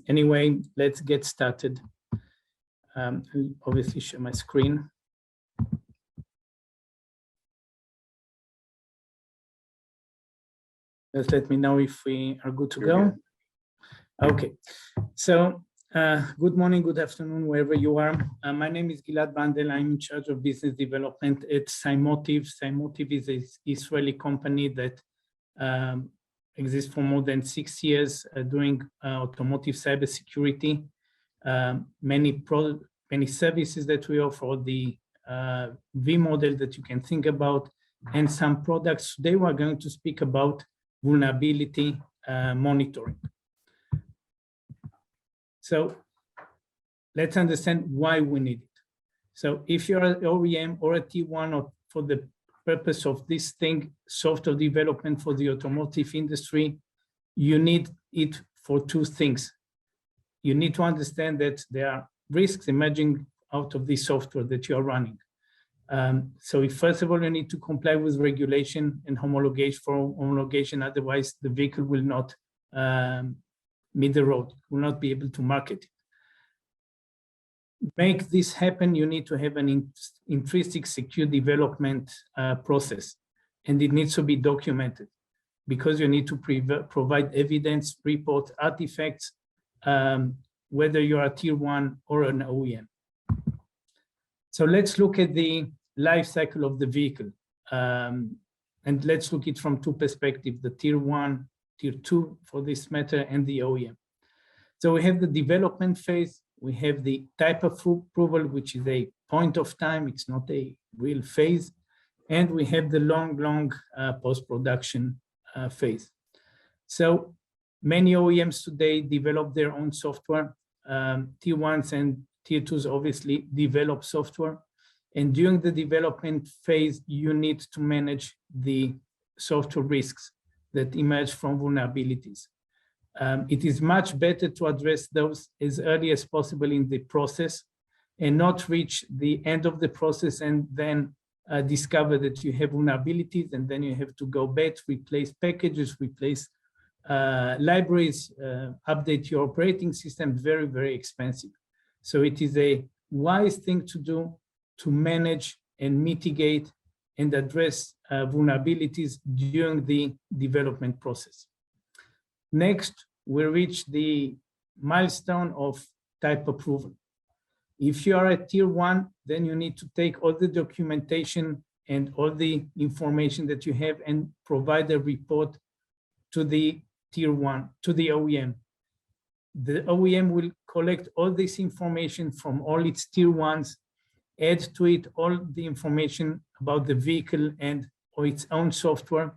Anyway, let's get started. I'll obviously share my screen. Just let me know if we are good to go. Okay, so good morning, good afternoon, wherever you are. My name is Gilad Bandel. I'm in charge of business development at Cymotive. Cymotive is an Israeli company that exists for more than 6 years doing automotive cybersecurity. Many services that we offer, the V model that you can think about, and some products. Today we're going to speak about vulnerability monitoring. So let's understand why we need it. So if you're an OEM or a T1 or for the purpose of this thing, software development for the automotive industry, you need it for two things. You need to understand that there are risks emerging out of the software that you are running. So if first of all, you need to comply with regulation and homologation, otherwise the vehicle will not meet the road, will not be able to market it. Make this happen, you need to have an intrinsic secure development process, and it needs to be documented because you need to provide evidence, report artifacts, whether you're a tier 1 or an OEM. So let's look at the life cycle of the vehicle. And let's look at it from two perspectives, the tier 1, tier 2 for this matter, and the OEM. So we have the development phase, we have the type of approval, which is a point of time, it's not a real phase, and we have the long post-production phase. So many OEMs today develop their own software. Tier 1s and tier 2s obviously develop software. And during the development phase, you need to manage the software risks that emerge from vulnerabilities. It is much better to address those as early as possible in the process and not reach the end of the process and then discover that you have vulnerabilities, and then you have to go back, replace packages, replace libraries, update your operating system. Very, very expensive. So it is a wise thing to do to manage and mitigate and address vulnerabilities during the development process. Next, we reach the milestone of type approval. If you are a tier 1, then you need to take all the documentation and all the information that you have and provide a report to the tier 1, to the OEM. The OEM will collect all this information from all its tier 1s, add to it all the information about the vehicle and or its own software,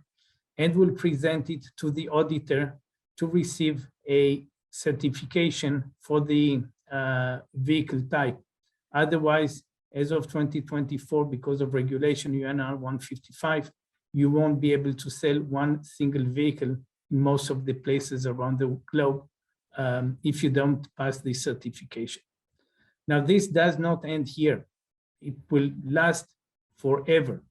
and will present it to the auditor to receive a certification for the vehicle type. Otherwise, as of 2024, because of regulation UNR 155, you won't be able to sell one single vehicle in most of the places around the globe if you don't pass the certification. Now, this does not end here. It will last forever.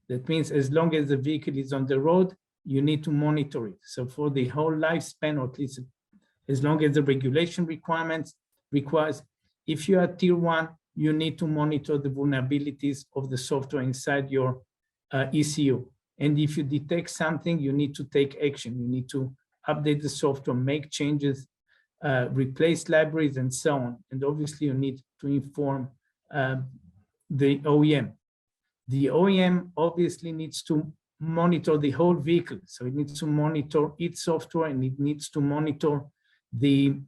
That means as long as the vehicle is on the road, you need to monitor it. So for the whole lifespan, or at least as long as the regulation requirements requires, if you are tier 1, you need to monitor the vulnerabilities of the software inside your ECU. And if you detect something, you need to take action. You need to update the software, make changes, replace libraries, and so on. And obviously, you need to inform the OEM. The OEM obviously needs to monitor the whole vehicle. So it needs to monitor its software, and it needs to monitor the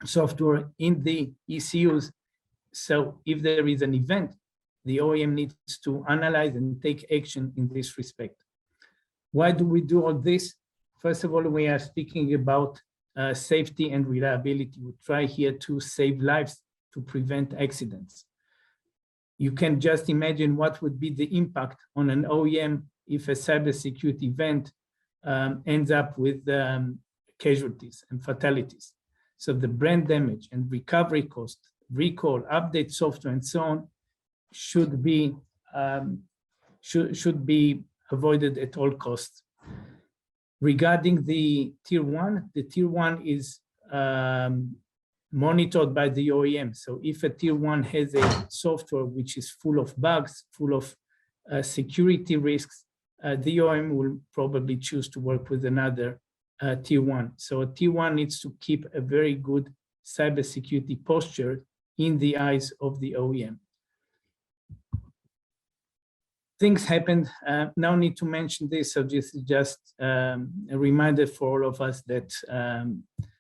software in the ECUs. So if there is an event, the OEM needs to analyze and take action in this respect. Why do we do all this? First of all, we are speaking about safety and reliability. We try here to save lives, to prevent accidents. You can just imagine what would be the impact on an OEM if a cybersecurity event ends up with casualties and fatalities. So the brand damage and recovery cost, recall, update software, and so on should be avoided at all costs. Regarding the tier one is monitored by the OEM. So if a tier one has a software which is full of bugs, full of security risks, the OEM will probably choose to work with another tier one. So a tier one needs to keep a very good cybersecurity posture in the eyes of the OEM. Things happened. Now need to mention this. So this is just a reminder for all of us that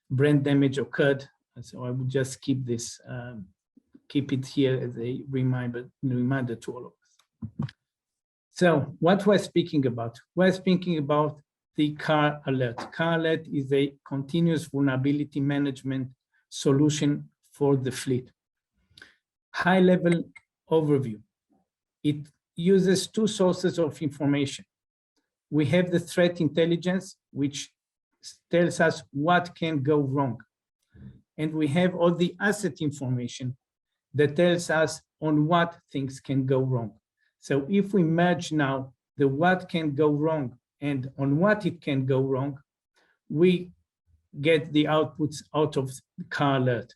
brand damage occurred. So I would just keep this, keep it here as a reminder to all of us. So what we're speaking about? We're speaking about the CarAlert. CarAlert is a continuous vulnerability management solution for the fleet. High-level overview. It uses two sources of information. We have the threat intelligence, which tells us what can go wrong. And we have all the asset information that tells us on what things can go wrong. So if we merge now the what can go wrong and on what it can go wrong, we get the outputs out of CarAlert.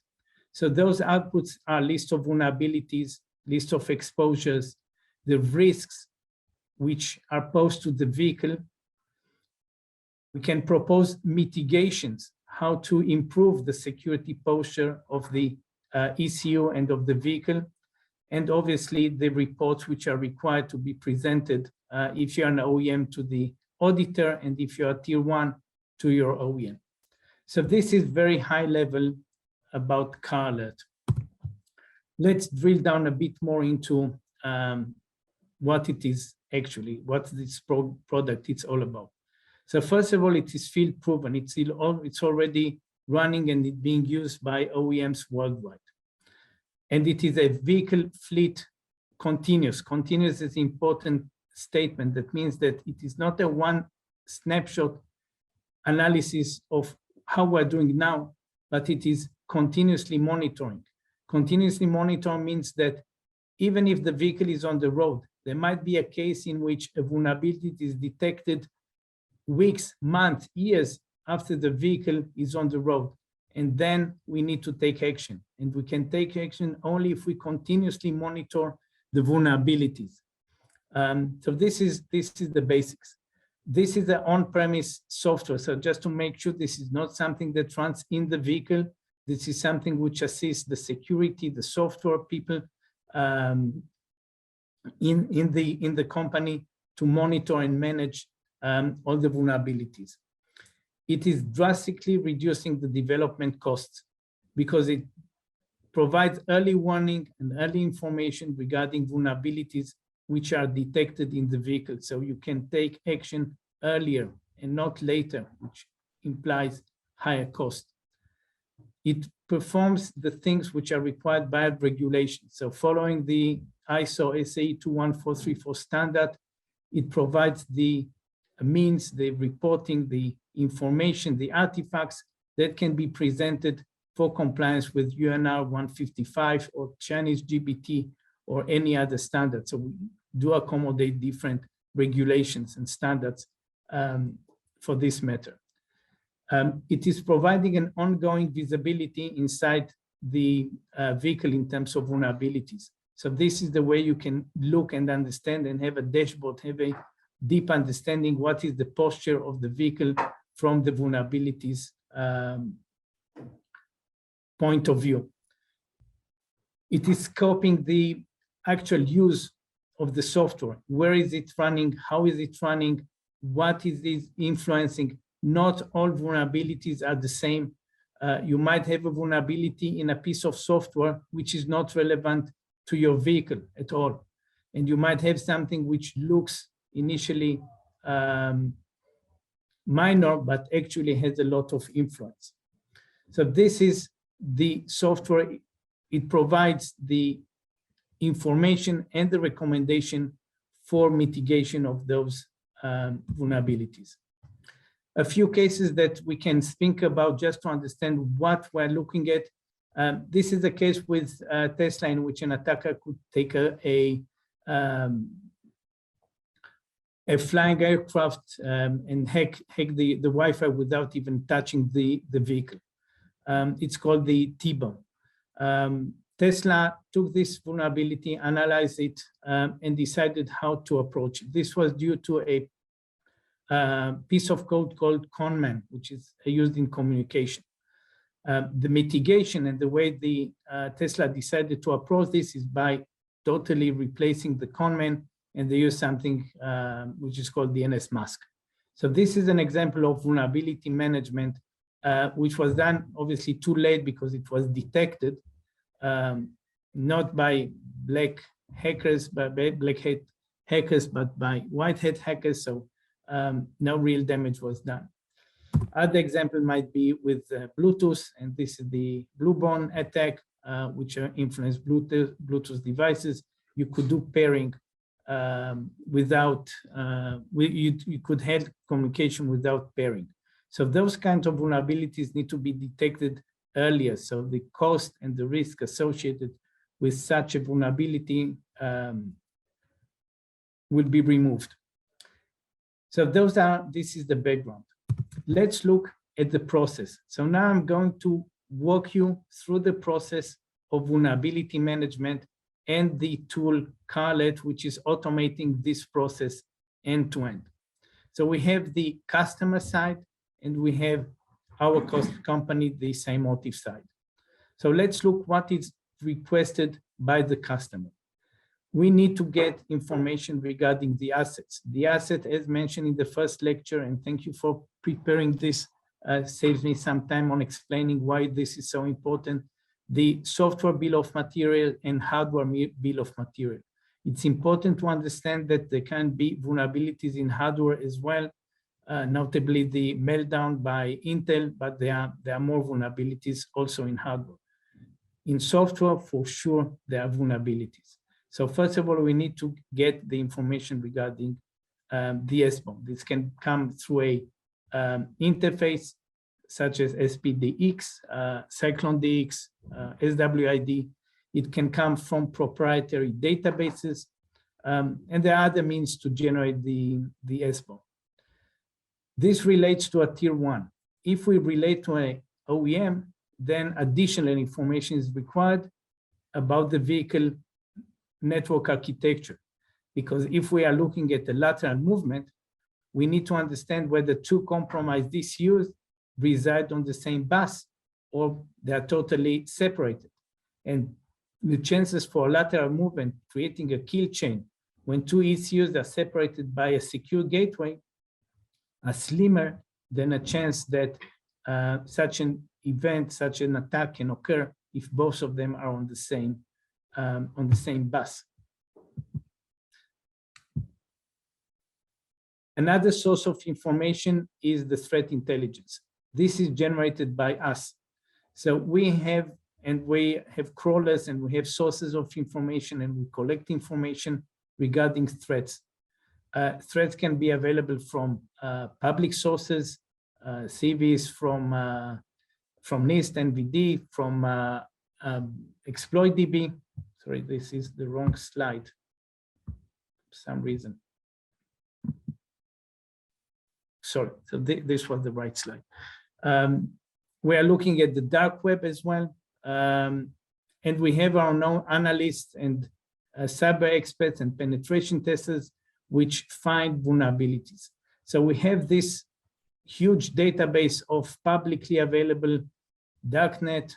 So those outputs are list of vulnerabilities, list of exposures, the risks which are posed to the vehicle. We can propose mitigations, how to improve the security posture of the ECU and of the vehicle, and obviously the reports which are required to be presented if you're an OEM to the auditor and if you're a tier one to your OEM. So this is very high level about CarAlert. Let's drill down a bit more into what it is actually, what this product is all about. So first of all, it is field proven. It's already running and it being used by OEMs worldwide. And it is a vehicle fleet continuous. Continuous is an important statement. That means that it is not a one snapshot analysis of how we're doing now, but it is continuously monitoring. Continuously monitor means that even if the vehicle is on the road, there might be a case in which a vulnerability is detected weeks, months, years after the vehicle is on the road. And then we need to take action. And we can take action only if we continuously monitor the vulnerabilities. So this is the basics. This is the on-premise software. So just to make sure this is not something that runs in the vehicle, this is something which assists the security, the software people in the company to monitor and manage all the vulnerabilities. It is drastically reducing the development costs because it provides early warning and early information regarding vulnerabilities which are detected in the vehicle. So you can take action earlier and not later, which implies higher cost. It performs the things which are required by regulation. So following the ISO SAE 21434 standard, it provides the means, the reporting, the information, the artifacts that can be presented for compliance with UNR 155 or Chinese GBT or any other standard. So we do accommodate different regulations and standards for this matter. It is providing an ongoing visibility inside the vehicle in terms of vulnerabilities. So this is the way you can look and understand and have a dashboard, have a deep understanding what is the posture of the vehicle from the vulnerabilities point of view. It is scoping the actual use of the software. Where is it running? How is it running? What is it influencing? Not all vulnerabilities are the same. You might have a vulnerability in a piece of software which is not relevant to your vehicle at all. And you might have something which looks initially minor, but actually has a lot of influence. So this is the software. It provides the information and the recommendation for mitigation of those vulnerabilities. A few cases that we can think about just to understand what we're looking at. This is a case with Tesla in which an attacker could take a flying aircraft and hack the Wi-Fi without even touching the vehicle. It's called the T-bomb. Tesla took this vulnerability, analyzed it, and decided how to approach it. This was due to a piece of code called conman, which is used in communication. The mitigation and the way the Tesla decided to approach this is by totally replacing the conman, and they use something which is called DNS mask. So this is an example of vulnerability management, which was done obviously too late because it was detected not by black hackers, but by white hat hackers. So no real damage was done. Other example might be with Bluetooth, and this is the Bluebone attack, which influenced Bluetooth devices. You could do pairing without, you could have communication without pairing. So those kinds of vulnerabilities need to be detected earlier. So the cost and the risk associated with such a vulnerability will be removed. So this is the background. Let's look at the process. So now I'm going to walk you through the process of vulnerability management and the tool CarAlert, which is automating this process end to end. So we have the customer side and we have our company, the same motive side. So let's look what is requested by the customer. We need to get information regarding the assets. The asset, as mentioned in the first lecture, and thank you for preparing this, saves me some time on explaining why this is so important, the software bill of material and hardware bill of material. It's important to understand that there can be vulnerabilities in hardware as well, notably the meltdown by Intel, but there are more vulnerabilities also in hardware. In software, for sure, there are vulnerabilities. So first of all, we need to get the information regarding the SBOM. This can come through a interface such as SPDX, CycloneDX, SWID. It can come from proprietary databases, and there are other means to generate the SBOM. This relates to a tier 1. If we relate to an OEM, then additional information is required about the vehicle network architecture. Because if we are looking at the lateral movement, we need to understand whether two compromised ECUs reside on the same bus or they are totally separated. And the chances for lateral movement creating a kill chain when two ECUs are separated by a secure gateway are slimmer than a chance that such an event, such an attack can occur if both of them are on the same bus. Another source of information is the threat intelligence. This is generated by us. So we have crawlers and we have sources of information and we collect information regarding threats. Threats can be available from public sources, CVs from NIST, NVD, from ExploitDB. Sorry, this is the wrong slide for some reason. Sorry, so this was the right slide. We are looking at the dark web as well. And we have our own analysts and cyber experts and penetration testers which find vulnerabilities. So we have this huge database of publicly available darknet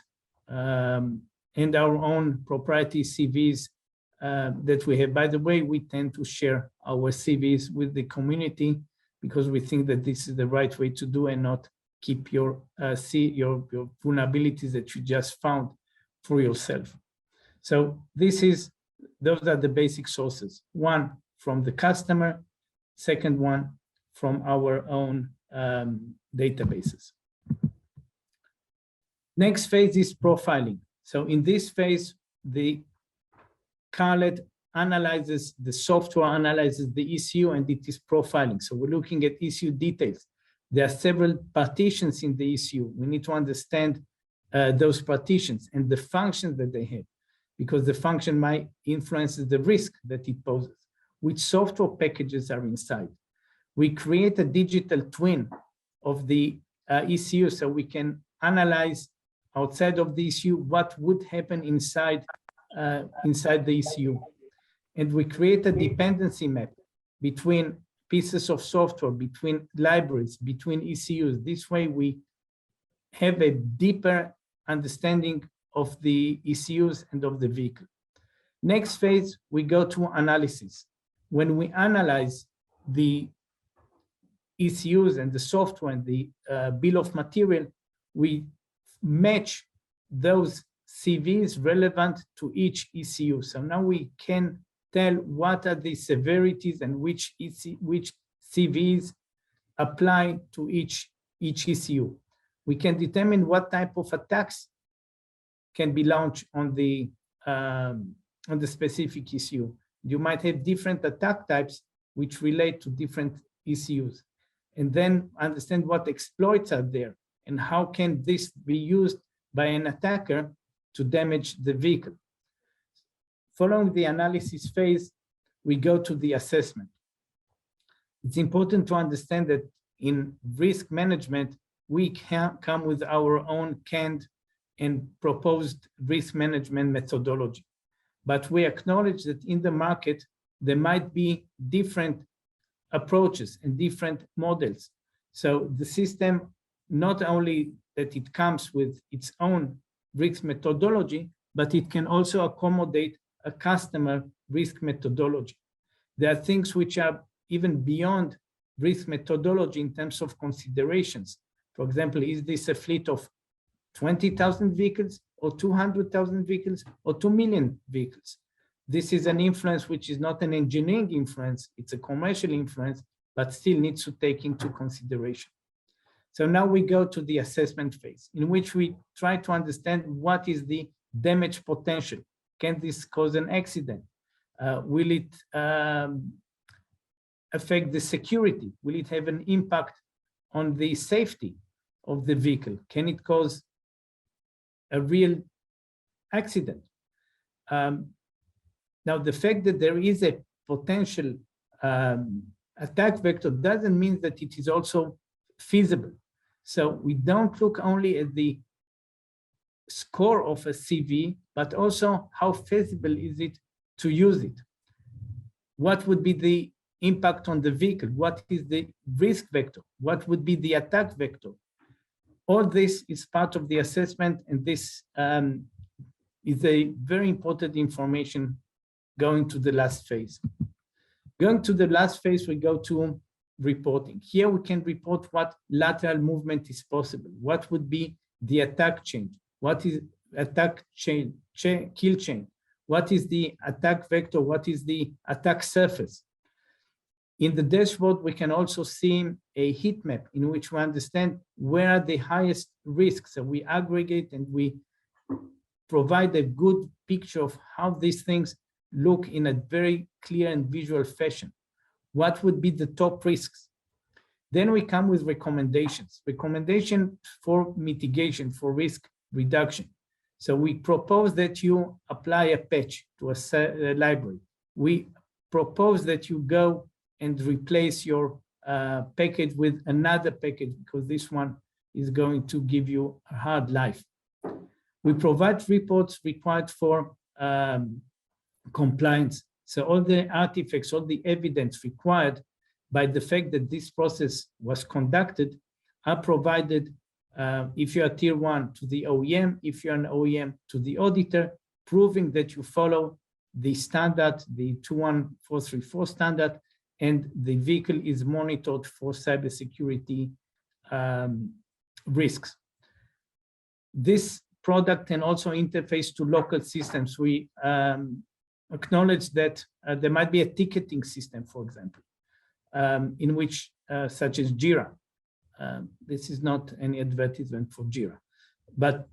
and our own proprietary CVs that we have. By the way, we tend to share our CVs with the community because we think that this is the right way to do and not keep your vulnerabilities that you just found for yourself. So those are the basic sources. One from the customer, second one from our own databases. Next phase is profiling. So in this phase, the CarAlert analyzes the software, analyzes the ECU, and it is profiling. So we're looking at ECU details. There are several partitions in the ECU. We need to understand those partitions and the functions that they have, because the function might influence the risk that it poses. Which software packages are inside? We create a digital twin of the ECU so we can analyze outside of the ECU what would happen inside the ECU. And we create a dependency map between pieces of software, between libraries, between ECUs. This way we have a deeper understanding of the ECUs and of the vehicle. Next phase, we go to analysis. When we analyze the ECUs and the software and the bill of material, we match those CVs relevant to each ECU. So now we can tell what are the severities and which CVs apply to each ECU. We can determine what type of attacks can be launched on the specific ECU. You might have different attack types which relate to different ECUs, and then understand what exploits are there and how can this be used by an attacker to damage the vehicle. Following the analysis phase, we go to the assessment. It's important to understand that in risk management, we can come with our own canned and proposed risk management methodology. But we acknowledge that in the market, there might be different approaches and different models. So the system, not only that it comes with its own risk methodology, but it can also accommodate a customer risk methodology. There are things which are even beyond risk methodology in terms of considerations. For example, is this a fleet of 20,000 vehicles or 200,000 vehicles or 2 million vehicles? This is an influence which is not an engineering influence, it's a commercial influence, but still needs to take into consideration. So now we go to the assessment phase, in which we try to understand what is the damage potential. Can this cause an accident? Will it affect the security? Will it have an impact on the safety of the vehicle? Can it cause a real accident? Now, the fact that there is a potential attack vector doesn't mean that it is also feasible. So we don't look only at the score of a CV, but also how feasible is it to use it? What would be the impact on the vehicle? What is the risk vector? What would be the attack vector? All this is part of the assessment, and this is a very important information going to the last phase. Going to the last phase, we go to reporting. Here we can report what lateral movement is possible. What would be the attack chain? What is attack chain, kill chain? What is the attack vector? What is the attack surface? In the dashboard, we can also see a heat map in which we understand where are the highest risks. So we aggregate and we provide a good picture of how these things look in a very clear and visual fashion. What would be the top risks? Then we come with recommendations. Recommendation for mitigation, for risk reduction. So we propose that you apply a patch to a library. We propose that you go and replace your package with another package because this one is going to give you a hard life. We provide reports required for compliance. So all the artifacts, all the evidence required by the fact that this process was conducted are provided if you are tier 1 to the OEM, if you're an OEM to the auditor, proving that you follow the standard, the 21434 standard, and the vehicle is monitored for cybersecurity risks. This product can also interface to local systems. We acknowledge that there might be a ticketing system, for example, in which, such as Jira. This is not any advertisement for Jira, but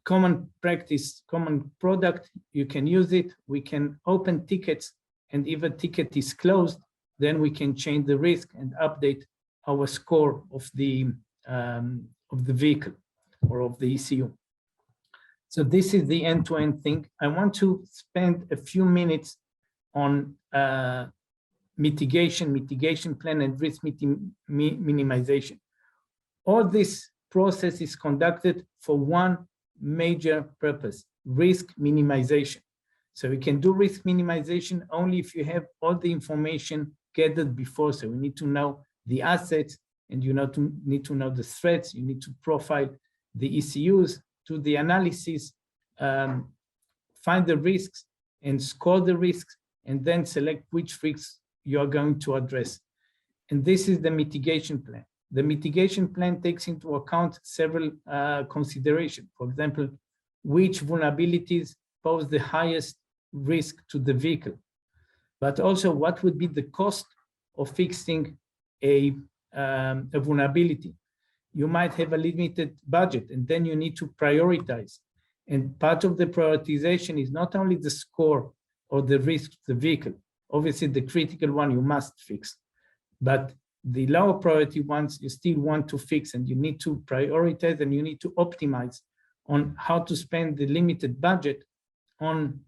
common practice, common product, you can use it. We can open tickets, and if a ticket is closed, then we can change the risk and update our score of the vehicle or of the ECU. So this is the end-to-end thing. I want to spend a few minutes on mitigation plan, and risk minimization. All this process is conducted for one major purpose: risk minimization. So you can do risk minimization only if you have all the information gathered before. So you need to know the assets, and you need to know the threats. You need to profile the ECUs, do the analysis, find the risks and score the risks, and then select which risks you are going to address. And this is the mitigation plan. The mitigation plan takes into account several considerations. For example, which vulnerabilities pose the highest risk to the vehicle, but also what would be the cost of fixing a vulnerability. You might have a limited budget, and then you need to prioritize. And part of the prioritization is not only the score or the risk to the vehicle. Obviously, the critical one you must fix, but the lower priority ones you still want to fix, and you need to prioritize, and you need to optimize on how to spend the limited budget on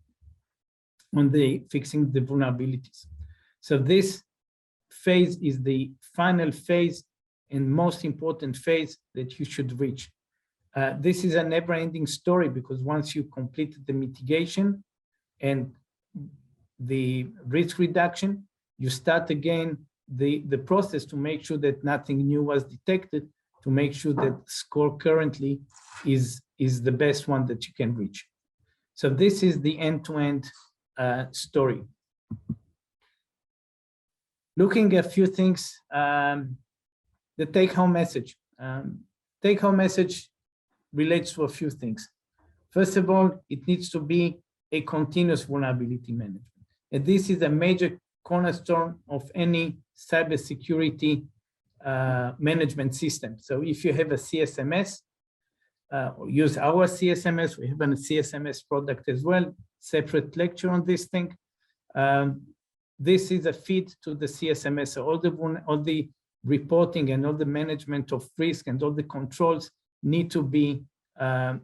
the fixing the vulnerabilities. So this phase is the final phase and most important phase that you should reach. This is a never-ending story, because once you complete the mitigation and the risk reduction, you start again the process to make sure that nothing new was detected, to make sure that score currently is the best one that you can reach. So this is the end-to-end story. Looking at a few things, the take-home message. Take-home message relates to a few things. First of all, it needs to be a continuous vulnerability management. And this is a major cornerstone of any cybersecurity management system. So if you have a CSMS, use our CSMS. We have a CSMS product as well, separate lecture on this thing. This is a feed to the CSMS. So all the reporting and all the management of risk and all the controls need to be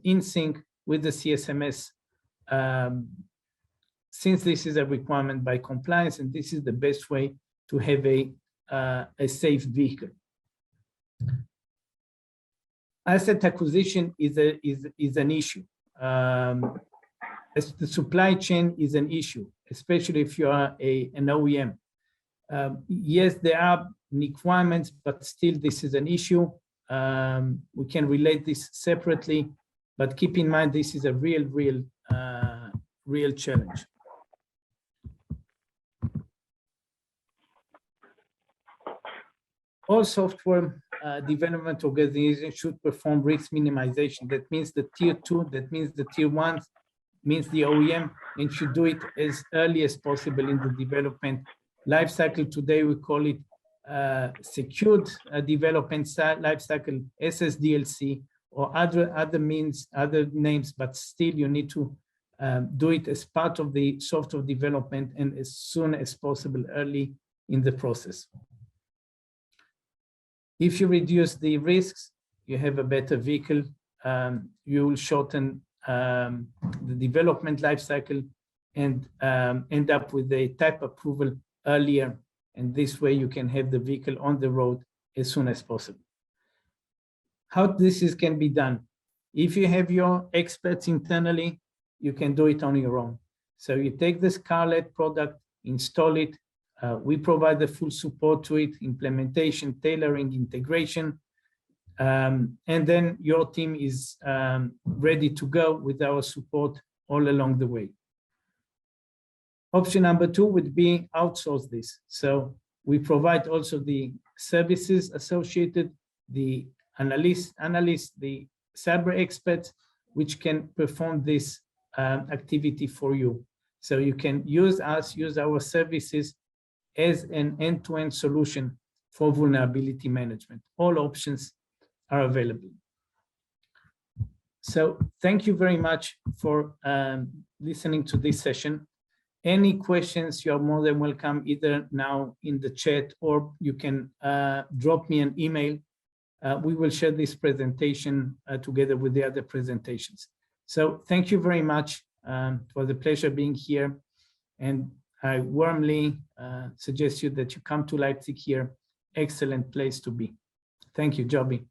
in sync with the CSMS, since this is a requirement by compliance, and this is the best way to have a safe vehicle. Asset acquisition is an issue. As the supply chain is an issue, especially if you are an OEM. Yes, there are requirements, but still this is an issue. We can relate this separately, but keep in mind this is a real challenge. All software development organizations should perform risk minimization. That means the tier 2, that means the tier 1, means the OEM, and should do it as early as possible in the development lifecycle. Today we call it secured development lifecycle, SSDLC, or other names, but still you need to do it as part of the software development and as soon as possible early in the process. If you reduce the risks, you have a better vehicle. You will shorten the development lifecycle and end up with a type approval earlier. And this way you can have the vehicle on the road as soon as possible. How this can be done? If you have your experts internally, you can do it on your own. So you take this CarAlert product, install it. We provide the full support to it, implementation, tailoring, integration. And then your team is ready to go with our support all along the way. Option number 2 would be outsource this. So we provide also the services associated, the analysts, the cyber experts, which can perform this activity for you. So you can use us, use our services as an end-to-end solution for vulnerability management. All options are available. So thank you very much for listening to this session. Any questions, you are more than welcome, either now in the chat, or you can drop me an email. We will share this presentation together with the other presentations. So thank you very much. It was a pleasure being here, and I warmly suggest you that you come to Leipzig here. Excellent place to be. Thank you, Joby.